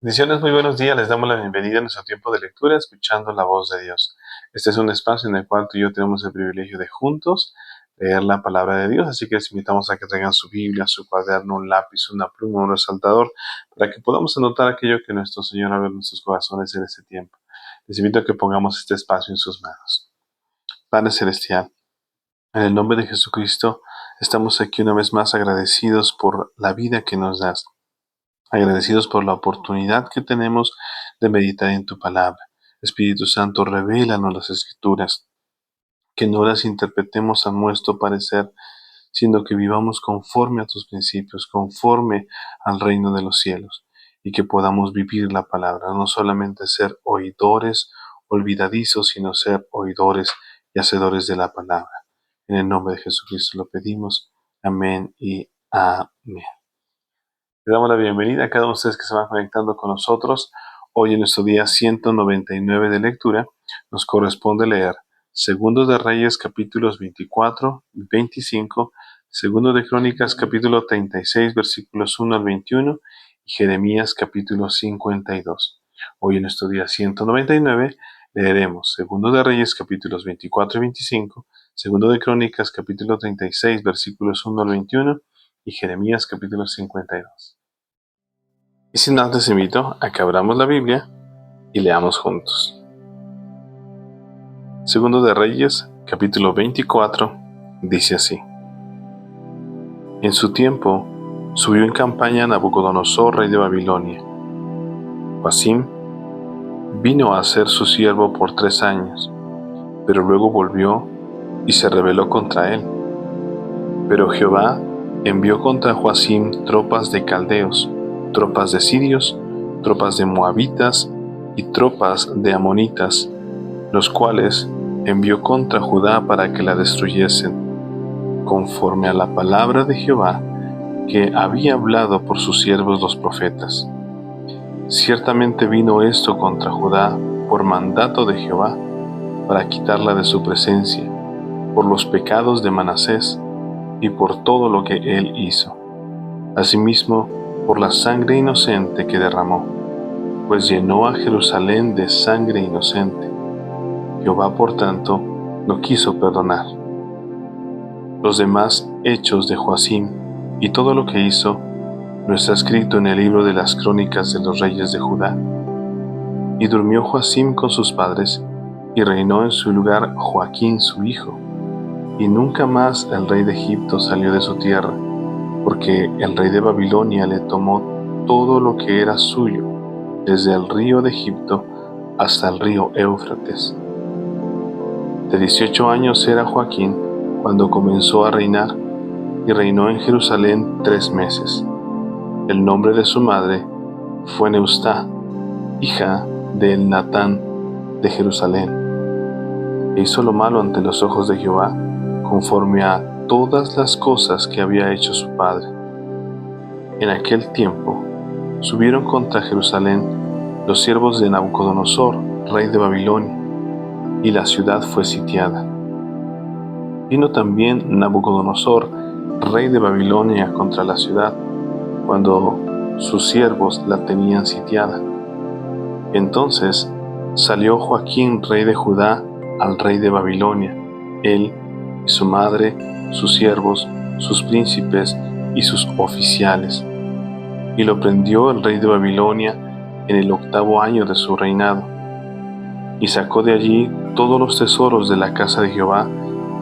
Bendiciones, muy buenos días. Les damos la bienvenida a nuestro tiempo de lectura, escuchando la voz de Dios. Este es un espacio en el cual tú y yo tenemos el privilegio de juntos leer la palabra de Dios, así que les invitamos a que traigan su Biblia, su cuaderno, un lápiz, una pluma, un resaltador, para que podamos anotar aquello que nuestro Señor abre en nuestros corazones en este tiempo. Les invito a que pongamos este espacio en sus manos. Padre Celestial, en el nombre de Jesucristo, estamos aquí una vez más agradecidos por la vida que nos das. Agradecidos por la oportunidad que tenemos de meditar en tu palabra. Espíritu Santo, revélanos las Escrituras, que no las interpretemos a nuestro parecer, sino que vivamos conforme a tus principios, conforme al reino de los cielos, y que podamos vivir la palabra, no solamente ser oidores olvidadizos, sino ser oidores y hacedores de la palabra. En el nombre de Jesucristo lo pedimos. Amén y amén. Le damos la bienvenida a cada uno de ustedes que se van conectando con nosotros. Hoy en nuestro día 199 de lectura nos corresponde leer Segundo de Reyes capítulos 24 y 25, Segundo de Crónicas capítulo 36 versículos 1 al 21 y Jeremías capítulo 52. Hoy en nuestro día 199 leeremos Segundo de Reyes capítulos 24 y 25, Segundo de Crónicas capítulo 36 versículos 1 al 21 y Jeremías capítulo 52. Y sin antes invito a que abramos la Biblia y leamos juntos. Segundo de Reyes, capítulo 24, dice así. En su tiempo, subió en campaña Nabucodonosor, rey de Babilonia. Joacim vino a ser su siervo por 3 años, pero luego volvió y se rebeló contra él. Pero Jehová envió contra Joacim tropas de caldeos, tropas de sirios, tropas de moabitas y tropas de amonitas, los cuales envió contra Judá para que la destruyesen, conforme a la palabra de Jehová que había hablado por sus siervos los profetas. Ciertamente vino esto contra Judá por mandato de Jehová, para quitarla de su presencia, por los pecados de Manasés y por todo lo que él hizo. Asimismo, por la sangre inocente que derramó, pues llenó a Jerusalén de sangre inocente. Jehová, por tanto, no quiso perdonar. Los demás hechos de Joacim y todo lo que hizo no está escrito en el libro de las crónicas de los reyes de Judá. Y durmió Joacim con sus padres, y reinó en su lugar Joaquín su hijo. Y nunca más el rey de Egipto salió de su tierra, porque el rey de Babilonia le tomó todo lo que era suyo, desde el río de Egipto hasta el río Éufrates. De 18 años era Joaquín cuando comenzó a reinar, y reinó en Jerusalén 3 meses. El nombre de su madre fue Neustá, hija de Elnatán de Jerusalén. E hizo lo malo ante los ojos de Jehová, conforme a todas las cosas que había hecho su padre. En aquel tiempo subieron contra Jerusalén los siervos de Nabucodonosor, rey de Babilonia, y la ciudad fue sitiada. Vino también Nabucodonosor, rey de Babilonia, contra la ciudad, cuando sus siervos la tenían sitiada. Entonces salió Joaquín, rey de Judá, al rey de Babilonia, él y su madre, sus siervos, sus príncipes y sus oficiales. Y lo prendió el rey de Babilonia en el 8º año de su reinado. Y sacó de allí todos los tesoros de la casa de Jehová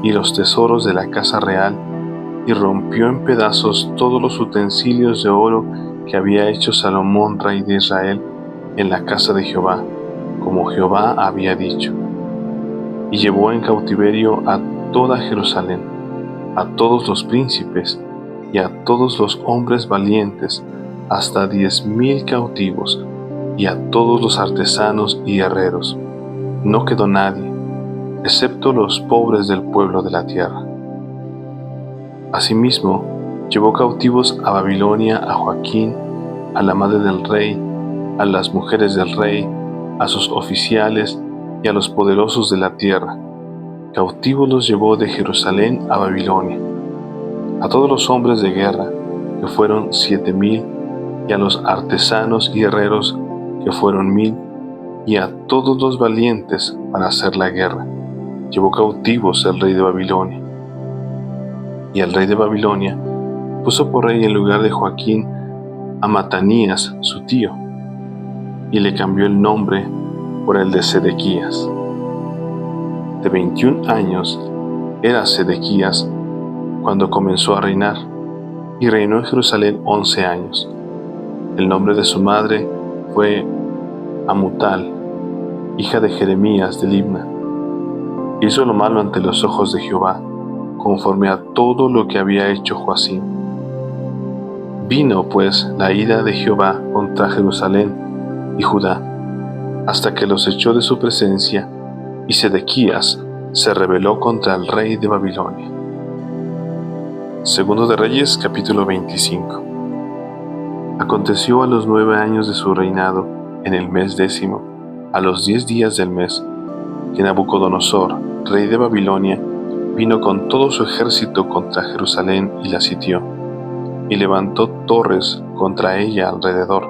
y los tesoros de la casa real, y rompió en pedazos todos los utensilios de oro que había hecho Salomón, rey de Israel, en la casa de Jehová, como Jehová había dicho. Y llevó en cautiverio a toda Jerusalén, a todos los príncipes y a todos los hombres valientes, hasta 10,000 cautivos, y a todos los artesanos y herreros. No quedó nadie, excepto los pobres del pueblo de la tierra. Asimismo, llevó cautivos a Babilonia a Joaquín, a la madre del rey, a las mujeres del rey, a sus oficiales y a los poderosos de la tierra. Cautivos los llevó de Jerusalén a Babilonia. A todos los hombres de guerra, que fueron 7,000, y a los artesanos y herreros, que fueron 1000, y a todos los valientes para hacer la guerra. Llevó cautivos el rey de Babilonia. Y el rey de Babilonia puso por rey en lugar de Joaquín a Matanías, su tío, y le cambió el nombre por el de Sedequías. De 21 años era Sedequías cuando comenzó a reinar, y reinó en Jerusalén 11 años. El nombre de su madre fue Amutal, hija de Jeremías de Libna. Hizo lo malo ante los ojos de Jehová, conforme a todo lo que había hecho Joacim. Vino pues la ira de Jehová contra Jerusalén y Judá, hasta que los echó de su presencia, y Sedequías se rebeló contra el rey de Babilonia. Segundo de Reyes, capítulo 25. Aconteció a los 9 años de su reinado, en el mes 10, a los 10 días del mes, que Nabucodonosor, rey de Babilonia, vino con todo su ejército contra Jerusalén y la sitió, y levantó torres contra ella alrededor,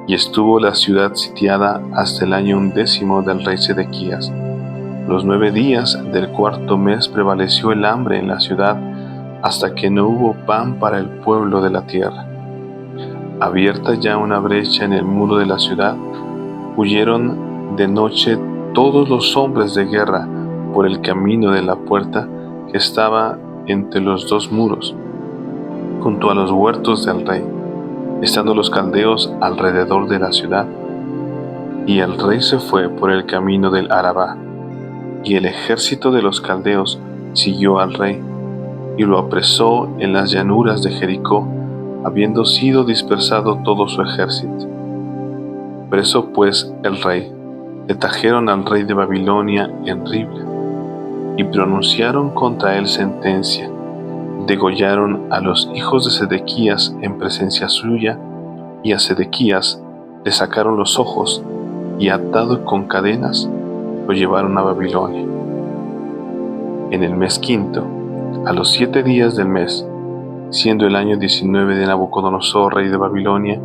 y estuvo la ciudad sitiada hasta el año 11 del rey Sedequías. Los 9 días del cuarto mes prevaleció el hambre en la ciudad, hasta que no hubo pan para el pueblo de la tierra. Abierta ya una brecha en el muro de la ciudad, huyeron de noche todos los hombres de guerra por el camino de la puerta que estaba entre los dos muros, junto a los huertos del rey, estando los caldeos alrededor de la ciudad. Y el rey se fue por el camino del Arabá, y el ejército de los caldeos siguió al rey, y lo apresó en las llanuras de Jericó, habiendo sido dispersado todo su ejército. Preso pues el rey, le trajeron al rey de Babilonia en Ribla, y pronunciaron contra él sentencia. Degollaron a los hijos de Sedequías en presencia suya, y a Sedequías le sacaron los ojos, y atado con cadenas, lo llevaron a Babilonia. En el mes 5, a los 7 días del mes, siendo el año 19 de Nabucodonosor, rey de Babilonia,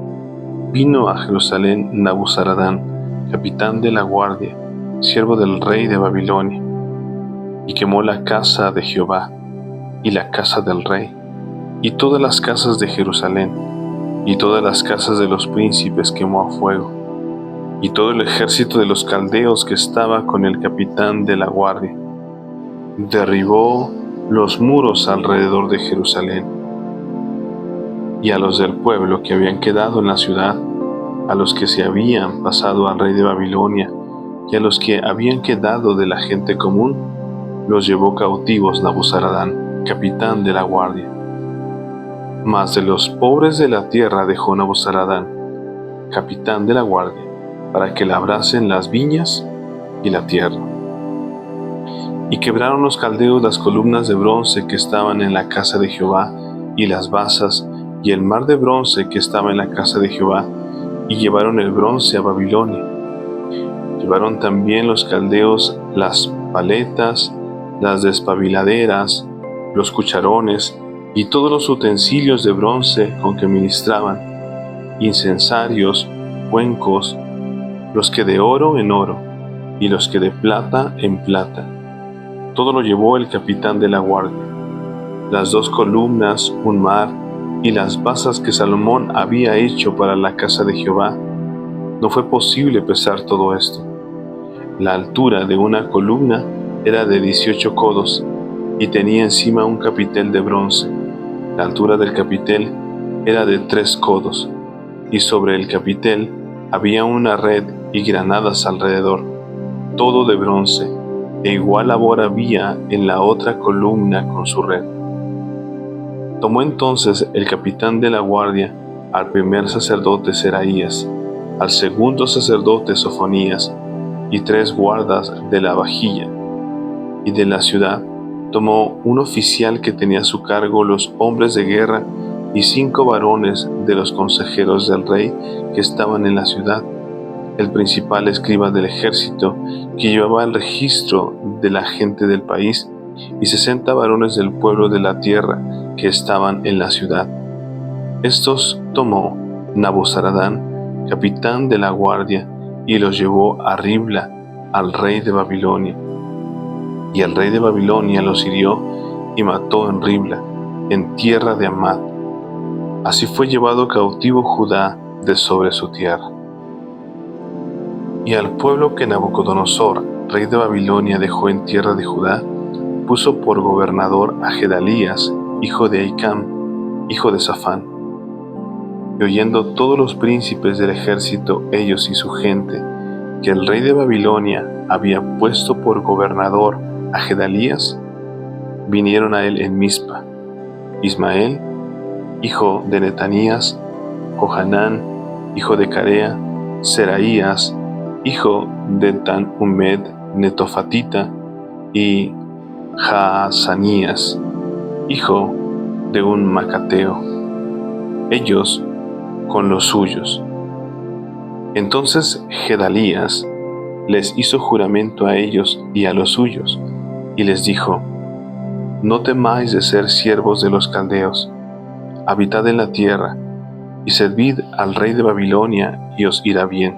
vino a Jerusalén Nabuzaradán, capitán de la guardia, siervo del rey de Babilonia, y quemó la casa de Jehová, y la casa del rey, y todas las casas de Jerusalén, y todas las casas de los príncipes quemó a fuego, y todo el ejército de los caldeos que estaba con el capitán de la guardia. Derribó los muros alrededor de Jerusalén, y a los del pueblo que habían quedado en la ciudad, a los que se habían pasado al rey de Babilonia, y a los que habían quedado de la gente común, los llevó cautivos Nabuzaradán, capitán de la guardia. Mas de los pobres de la tierra dejó Nabuzaradán, capitán de la guardia, para que labrasen las viñas y la tierra. Y quebraron los caldeos las columnas de bronce que estaban en la casa de Jehová, y las basas, y el mar de bronce que estaba en la casa de Jehová, y llevaron el bronce a Babilonia. Llevaron también los caldeos las paletas, las despabiladeras, los cucharones, y todos los utensilios de bronce con que ministraban, incensarios, cuencos, los que de oro en oro, y los que de plata en plata. Todo lo llevó el capitán de la guardia. Las 2 columnas, un mar, y las basas que Salomón había hecho para la casa de Jehová. No fue posible pesar todo esto. La altura de una columna era de 18 codos, y tenía encima un capitel de bronce. La altura del capitel era de 3 codos, y sobre el capitel había una red y granadas alrededor, todo de bronce, e igual labor había en la otra columna con su red. Tomó entonces el capitán de la guardia al primer sacerdote Seraías, al segundo sacerdote Sofonías, y 3 guardas de la vajilla. Y de la ciudad tomó un oficial que tenía a su cargo los hombres de guerra, y 5 varones de los consejeros del rey que estaban en la ciudad, el principal escriba del ejército, que llevaba el registro de la gente del país, y 60 varones del pueblo de la tierra que estaban en la ciudad. Estos tomó Nabuzaradán capitán de la guardia, y los llevó a Ribla al rey de Babilonia. Y el rey de Babilonia los hirió y mató en Ribla, en tierra de Amad. Así fue llevado cautivo Judá de sobre su tierra. Y al pueblo que Nabucodonosor, rey de Babilonia, dejó en tierra de Judá, puso por gobernador a Gedalías, hijo de Ahicam, hijo de Safán. Y oyendo todos los príncipes del ejército, ellos y su gente, que el rey de Babilonia había puesto por gobernador a Gedalías, vinieron a él en Mizpa, Ismael, hijo de Netanías, Johanán, hijo de Carea, Seraías, hijo de Tanhumed Netofatita, y Jaazanías, hijo de un Macateo, ellos con los suyos. Entonces Gedalías les hizo juramento a ellos y a los suyos, y les dijo: No temáis de ser siervos de los caldeos, habitad en la tierra, y servid al rey de Babilonia, y os irá bien.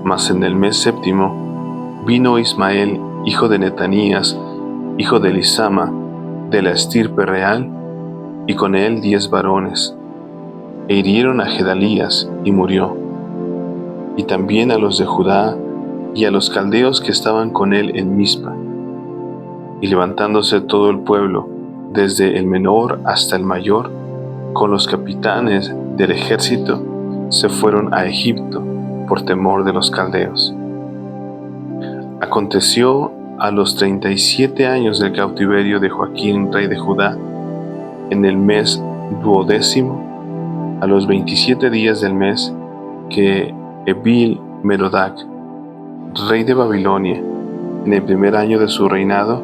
Mas en el mes séptimo vino Ismael, hijo de Netanías, hijo de Elisama, de la estirpe real, y con él 10 varones, e hirieron a Gedalías, y murió, y también a los de Judá y a los caldeos que estaban con él en Mizpa. Y levantándose todo el pueblo, desde el menor hasta el mayor, con los capitanes del ejército, se fueron a Egipto por temor de los caldeos. Aconteció a los 37 años del cautiverio de Joaquín, rey de Judá, en el mes 12º, a los 27 días del mes, que Evil-Merodach, rey de Babilonia, en el primer año de su reinado,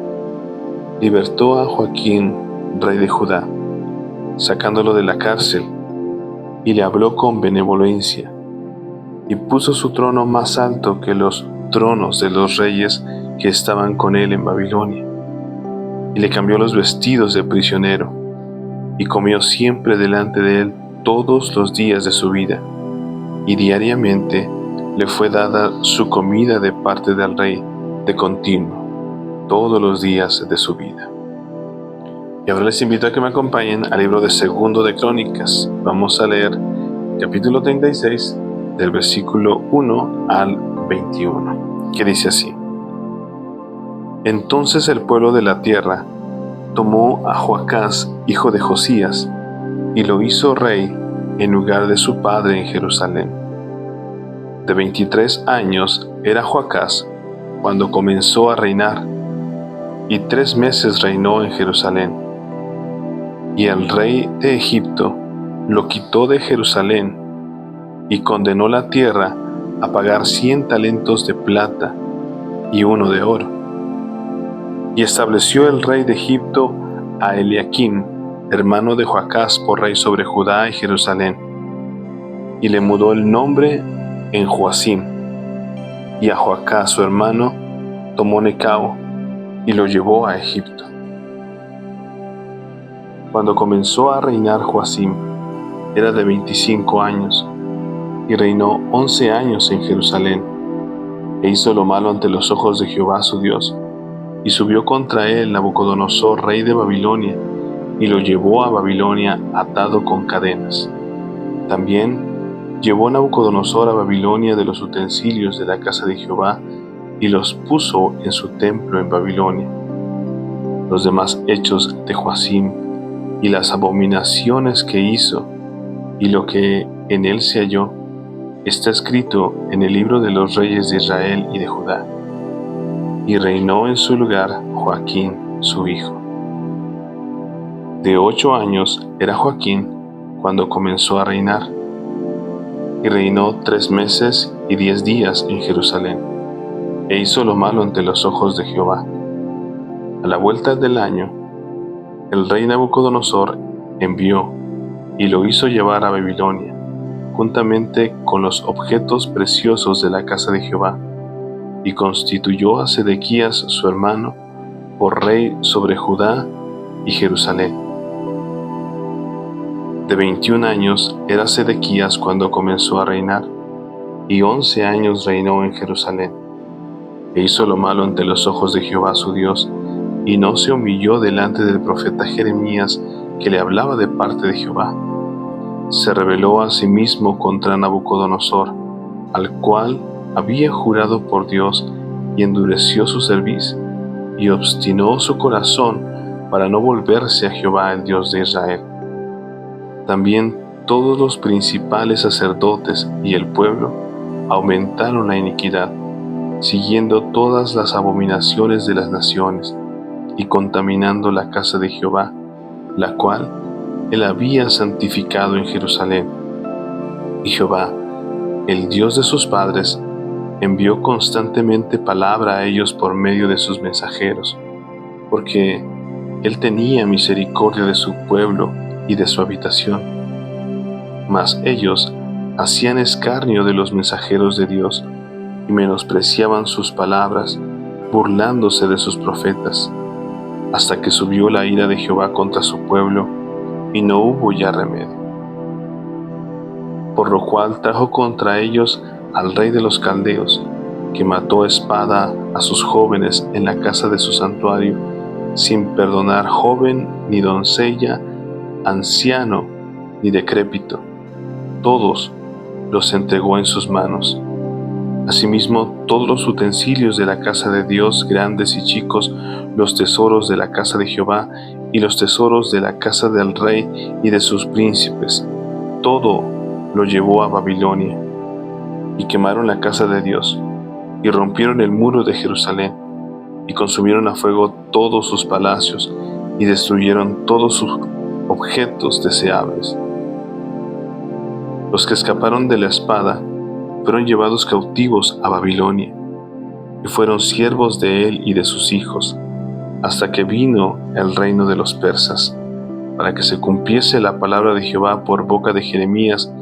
libertó a Joaquín, rey de Judá, sacándolo de la cárcel, y le habló con benevolencia, y puso su trono más alto que los tronos de los reyes que estaban con él en Babilonia, y le cambió los vestidos de prisionero, y comió siempre delante de él todos los días de su vida, y diariamente le fue dada su comida de parte del rey de continuo, todos los días de su vida. Y ahora les invito a que me acompañen al libro de Segundo de Crónicas. Vamos a leer capítulo 36, del versículo 1 al 21, que dice así: Entonces el pueblo de la tierra tomó a Joacás, hijo de Josías, y lo hizo rey en lugar de su padre en Jerusalén. De 23 años era Joacás cuando comenzó a reinar, y 3 meses reinó en Jerusalén. Y el rey de Egipto lo quitó de Jerusalén, y condenó la tierra a pagar 100 talentos de plata y 1 de oro. Y estableció el rey de Egipto a Eliaquim, hermano de Joacás, por rey sobre Judá y Jerusalén, y le mudó el nombre en Joacim. Y a Joacás su hermano tomó Necao y lo llevó a Egipto. Cuando comenzó a reinar Joacim, era de 25 años, y reinó 11 años en Jerusalén, e hizo lo malo ante los ojos de Jehová su Dios, y subió contra él Nabucodonosor, rey de Babilonia, y lo llevó a Babilonia atado con cadenas. También llevó Nabucodonosor a Babilonia de los utensilios de la casa de Jehová, y los puso en su templo en Babilonia. Los demás hechos de Joacim, y las abominaciones que hizo, y lo que en él se halló, está escrito en el libro de los reyes de Israel y de Judá. Y reinó en su lugar Joaquín, su hijo. De 8 años era Joaquín cuando comenzó a reinar, y reinó 3 meses y 10 días en Jerusalén, e hizo lo malo ante los ojos de Jehová. A la vuelta del año, el rey Nabucodonosor envió y lo hizo llevar a Babilonia, juntamente con los objetos preciosos de la casa de Jehová, y constituyó a Sedequías su hermano por rey sobre Judá y Jerusalén. De 21 años era Sedequías cuando comenzó a reinar, y 11 años reinó en Jerusalén. E hizo lo malo ante los ojos de Jehová su Dios, y no se humilló delante del profeta Jeremías, que le hablaba de parte de Jehová. Se rebeló a sí mismo contra Nabucodonosor, al cual había jurado por Dios, y endureció su cerviz, y obstinó su corazón para no volverse a Jehová, el Dios de Israel. También todos los principales sacerdotes y el pueblo aumentaron la iniquidad, siguiendo todas las abominaciones de las naciones, y contaminando la casa de Jehová, la cual él había santificado en Jerusalén. Y Jehová, el Dios de sus padres, envió constantemente palabra a ellos por medio de sus mensajeros, porque él tenía misericordia de su pueblo y de su habitación. Mas ellos hacían escarnio de los mensajeros de Dios y menospreciaban sus palabras, burlándose de sus profetas, hasta que subió la ira de Jehová contra su pueblo, y no hubo ya remedio. Por lo cual trajo contra ellos al rey de los caldeos, que mató a espada a sus jóvenes en la casa de su santuario, sin perdonar joven ni doncella, anciano ni decrépito. Todos los entregó en sus manos. Asimismo, todos los utensilios de la casa de Dios, grandes y chicos, los tesoros de la casa de Jehová y los tesoros de la casa del rey y de sus príncipes, todo lo llevó a Babilonia. Y quemaron la casa de Dios, y rompieron el muro de Jerusalén, y consumieron a fuego todos sus palacios, y destruyeron todos sus objetos deseables. Los que escaparon de la espada fueron llevados cautivos a Babilonia, y fueron siervos de él y de sus hijos, hasta que vino el reino de los persas, para que se cumpliese la palabra de Jehová por boca de Jeremías,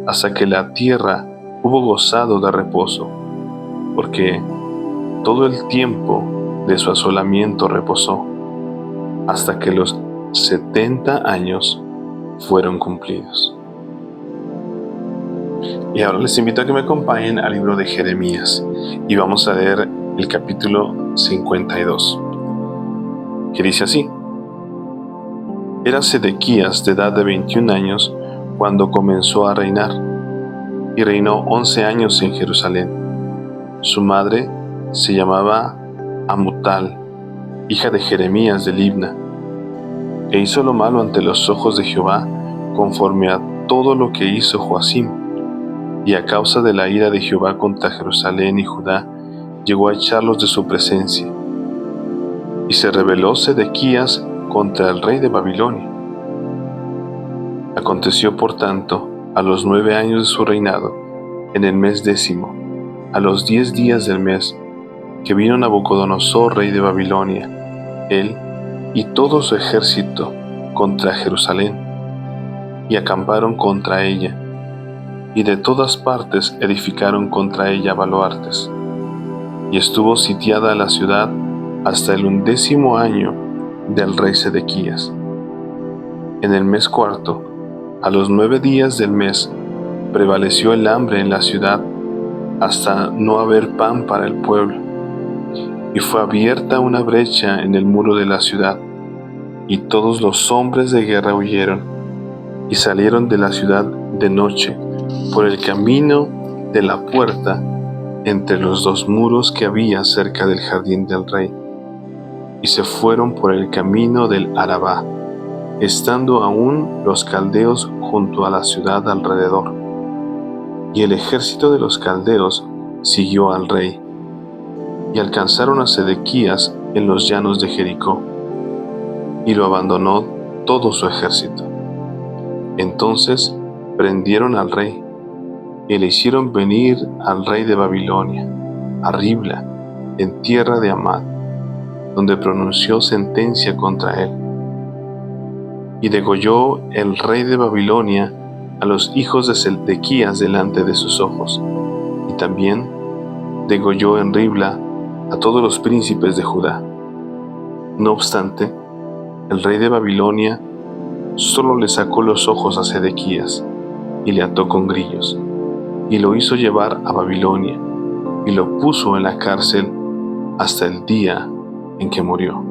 hasta que la tierra hubo gozado de reposo, porque todo el tiempo de su asolamiento reposó, hasta que los 70 años fueron cumplidos. Y ahora les invito a que me acompañen al libro de Jeremías, y vamos a leer el capítulo 52, que dice así: Era Sedequías de edad de 21 años cuando comenzó a reinar, y reinó 11 años en Jerusalén. Su madre se llamaba Amutal, hija de Jeremías de Libna, e hizo lo malo ante los ojos de Jehová, conforme a todo lo que hizo Joacim. Y a causa de la ira de Jehová contra Jerusalén y Judá, llegó a echarlos de su presencia. Y se rebeló Sedequías contra el rey de Babilonia. Aconteció, por tanto, a los 9 años de su reinado, en el mes 10, a los 10 días del mes, que vino Nabucodonosor, rey de Babilonia, él y todo su ejército, contra Jerusalén, y acamparon contra ella, y de todas partes edificaron contra ella baluartes. Y estuvo sitiada la ciudad hasta el 11º año del rey Sedequías. En el mes cuarto, a los 9 días del mes, prevaleció el hambre en la ciudad, hasta no haber pan para el pueblo. Y fue abierta una brecha en el muro de la ciudad, y todos los hombres de guerra huyeron, y salieron de la ciudad de noche, por el camino de la puerta, entre los 2 muros que había cerca del jardín del rey, y se fueron por el camino del Arabá, estando aún los caldeos junto a la ciudad alrededor. Y el ejército de los caldeos siguió al rey, y alcanzaron a Sedequías en los llanos de Jericó, y lo abandonó todo su ejército. Entonces prendieron al rey, y le hicieron venir al rey de Babilonia, a Ribla, en tierra de Amad, donde pronunció sentencia contra él. Y degolló el rey de Babilonia a los hijos de Sedequías delante de sus ojos, y también degolló en Ribla a todos los príncipes de Judá. No obstante, el rey de Babilonia solo le sacó los ojos a Sedequías, y le ató con grillos, y lo hizo llevar a Babilonia, y lo puso en la cárcel hasta el día en que murió.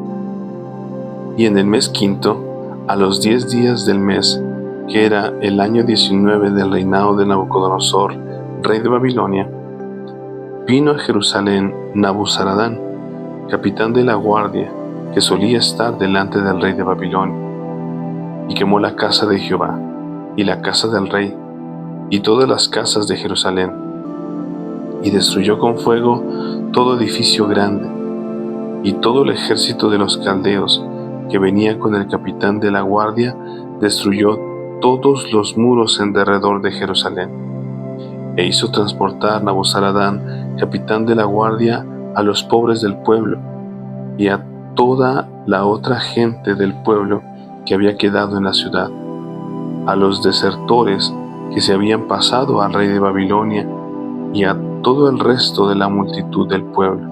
Y en el mes quinto, a los 10 días del mes, que era el año 19 del reinado de Nabucodonosor, rey de Babilonia, vino a Jerusalén Nabuzaradán, capitán de la guardia, que solía estar delante del rey de Babilonia, y quemó la casa de Jehová, y la casa del rey, y todas las casas de Jerusalén, y destruyó con fuego todo edificio grande, y todo el ejército de los caldeos, que venía con el capitán de la guardia, destruyó todos los muros en derredor de Jerusalén. E hizo transportar Nabuzaradán, capitán de la guardia, a los pobres del pueblo, y a toda la otra gente del pueblo que había quedado en la ciudad, a los desertores que se habían pasado al rey de Babilonia, y a todo el resto de la multitud del pueblo.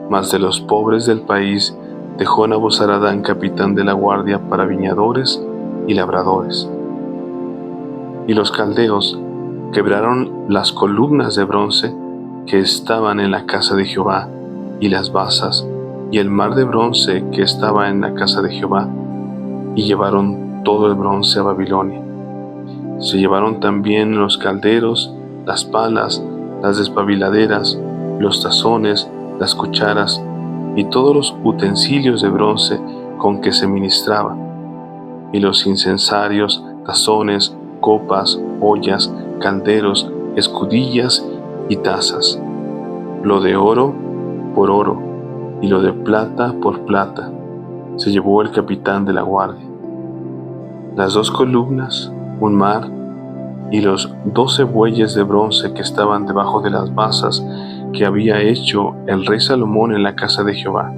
Mas de los pobres del país dejó Nabuzaradán, capitán de la guardia, para viñadores y labradores. Y los caldeos quebraron las columnas de bronce que estaban en la casa de Jehová, y las basas, y el mar de bronce que estaba en la casa de Jehová, y llevaron todo el bronce a Babilonia. Se llevaron también los calderos las palas, las despabiladeras, los tazones, las cucharas, y todos los utensilios de bronce con que se ministraba, y los incensarios, tazones, copas, ollas, calderos, escudillas y tazas, lo de oro por oro, y lo de plata por plata, se llevó el capitán de la guardia. Las 2 columnas, un mar, y los 12 bueyes de bronce que estaban debajo de las basas que había hecho el rey Salomón en la casa de Jehová.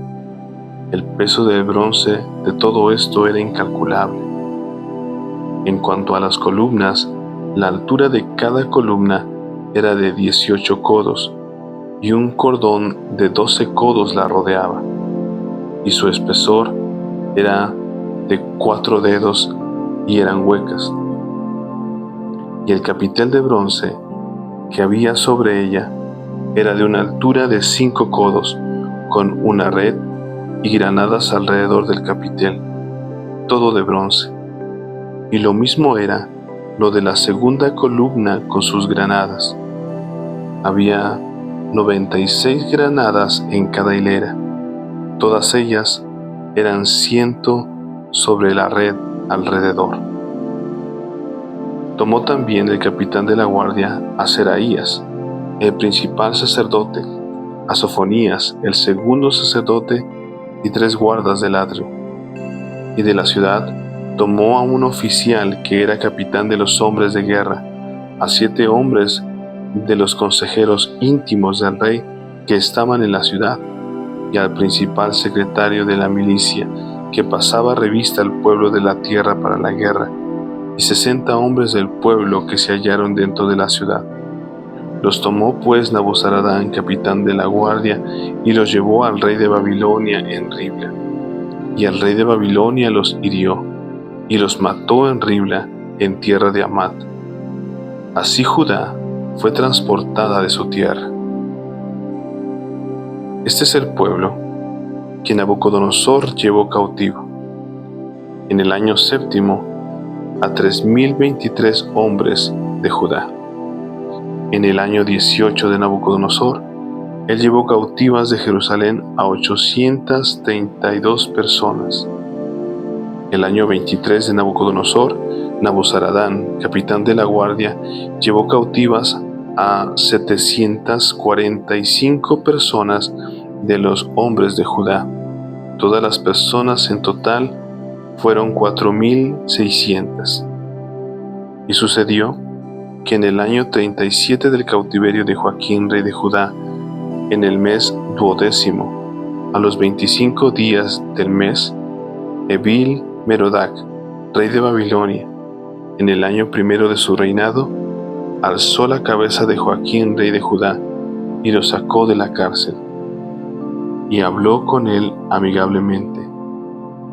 El peso del bronce de todo esto era incalculable. En cuanto a las columnas, la altura de cada columna era de 18 codos, y un cordón de 12 codos la rodeaba, y su espesor era de 4 dedos, y eran huecas. Y el capitel de bronce que había sobre ella era de una altura de 5 codos, con una red y granadas alrededor del capitel, todo de bronce. Y lo mismo era lo de la segunda columna con sus granadas. Había 96 granadas en cada hilera, todas ellas eran 100 sobre la red alrededor. Tomó también el capitán de la guardia a Seraías, el principal sacerdote, a Sofonías, el segundo sacerdote, y 3 guardas del atrio. Y de la ciudad tomó a un oficial que era capitán de los hombres de guerra, a 7 hombres de los consejeros íntimos del rey que estaban en la ciudad, y al principal secretario de la milicia, que pasaba revista al pueblo de la tierra para la guerra, y 60 hombres del pueblo que se hallaron dentro de la ciudad. Los tomó pues Nabuzaradán, capitán de la guardia, y los llevó al rey de Babilonia en Ribla. Y el rey de Babilonia los hirió, y los mató en Ribla, en tierra de Hamat. Así Judá fue transportada de su tierra. Este es el pueblo que Nabucodonosor llevó cautivo. En el año 7, a 3023 hombres de Judá. En el año 18 de Nabucodonosor, él llevó cautivas de Jerusalén a 832 personas. El año 23 de Nabucodonosor, Nabuzaradán, capitán de la guardia, llevó cautivas a 745 personas de los hombres de Judá. Todas las personas en total fueron 4600. Y sucedió que en el año 37 del cautiverio de Joaquín, rey de Judá, en el mes 12, a los 25 días del mes, Evil Merodac, rey de Babilonia, en el año 1 de su reinado, alzó la cabeza de Joaquín, rey de Judá, y lo sacó de la cárcel, y habló con él amigablemente,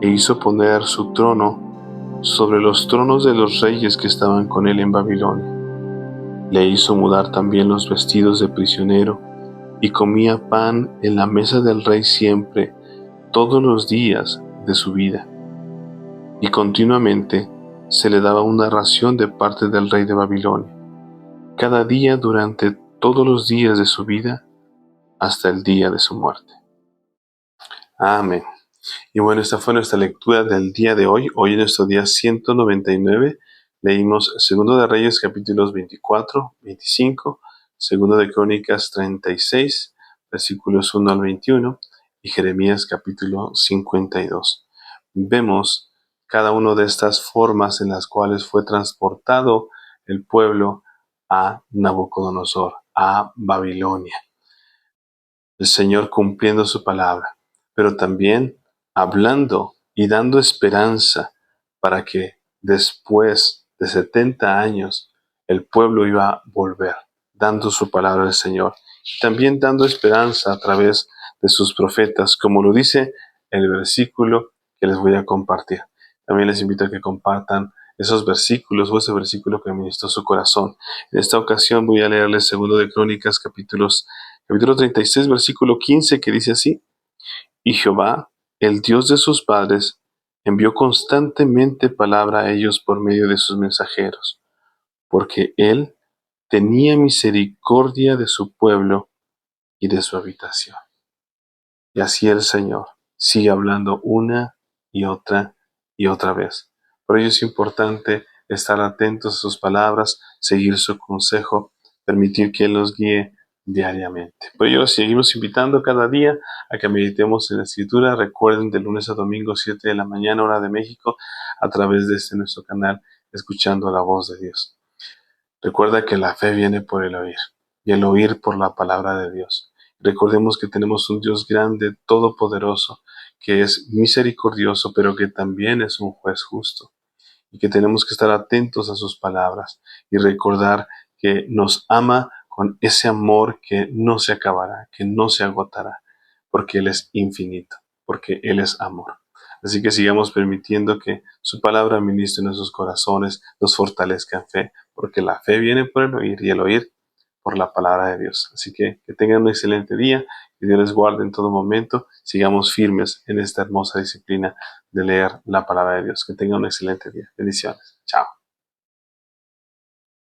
e hizo poner su trono sobre los tronos de los reyes que estaban con él en Babilonia. Le hizo mudar también los vestidos de prisionero y comía pan en la mesa del rey siempre, todos los días de su vida. Y continuamente se le daba una ración de parte del rey de Babilonia, cada día durante todos los días de su vida, hasta el día de su muerte. Amén. Y bueno, esta fue nuestra lectura del día de hoy. Hoy en nuestro día 199 leímos 2 de Reyes capítulos 24, 25, 2 de Crónicas 36, versículos 1 al 21 y Jeremías capítulo 52. Vemos cada una de estas formas en las cuales fue transportado el pueblo a Nabucodonosor, a Babilonia. El Señor cumpliendo su palabra, pero también hablando y dando esperanza para que después de 70 años el pueblo iba a volver, dando su palabra al Señor. Y también dando esperanza a través de sus profetas, como lo dice el versículo que les voy a compartir. También les invito a que compartan esos versículos o ese versículo que ministró su corazón. En esta ocasión voy a leerles 2 de Crónicas capítulo 36, versículo 15, que dice así: Y Jehová, el Dios de sus padres, envió constantemente palabra a ellos por medio de sus mensajeros, porque él tenía misericordia de su pueblo y de su habitación. Y así el Señor sigue hablando una y otra vez. Por ello es importante estar atentos a sus palabras, seguir su consejo, permitir que Él nos guíe diariamente. Por ello seguimos invitando cada día a que meditemos en la Escritura. Recuerden, de lunes a domingo, 7 de la mañana, hora de México, a través de nuestro canal, escuchando la voz de Dios. Recuerda que la fe viene por el oír, y el oír por la palabra de Dios. Recordemos que tenemos un Dios grande, todopoderoso, que es misericordioso, pero que también es un juez justo, y que tenemos que estar atentos a sus palabras y recordar que nos ama con ese amor que no se acabará, que no se agotará, porque Él es infinito, porque Él es amor. Así que sigamos permitiendo que su palabra ministre en nuestros corazones, nos fortalezca en fe, porque la fe viene por el oír y el oír por la palabra de Dios. Así que tengan un excelente día, que Dios les guarde en todo momento. Sigamos firmes en esta hermosa disciplina de leer la palabra de Dios. Que tengan un excelente día. Bendiciones. Chao.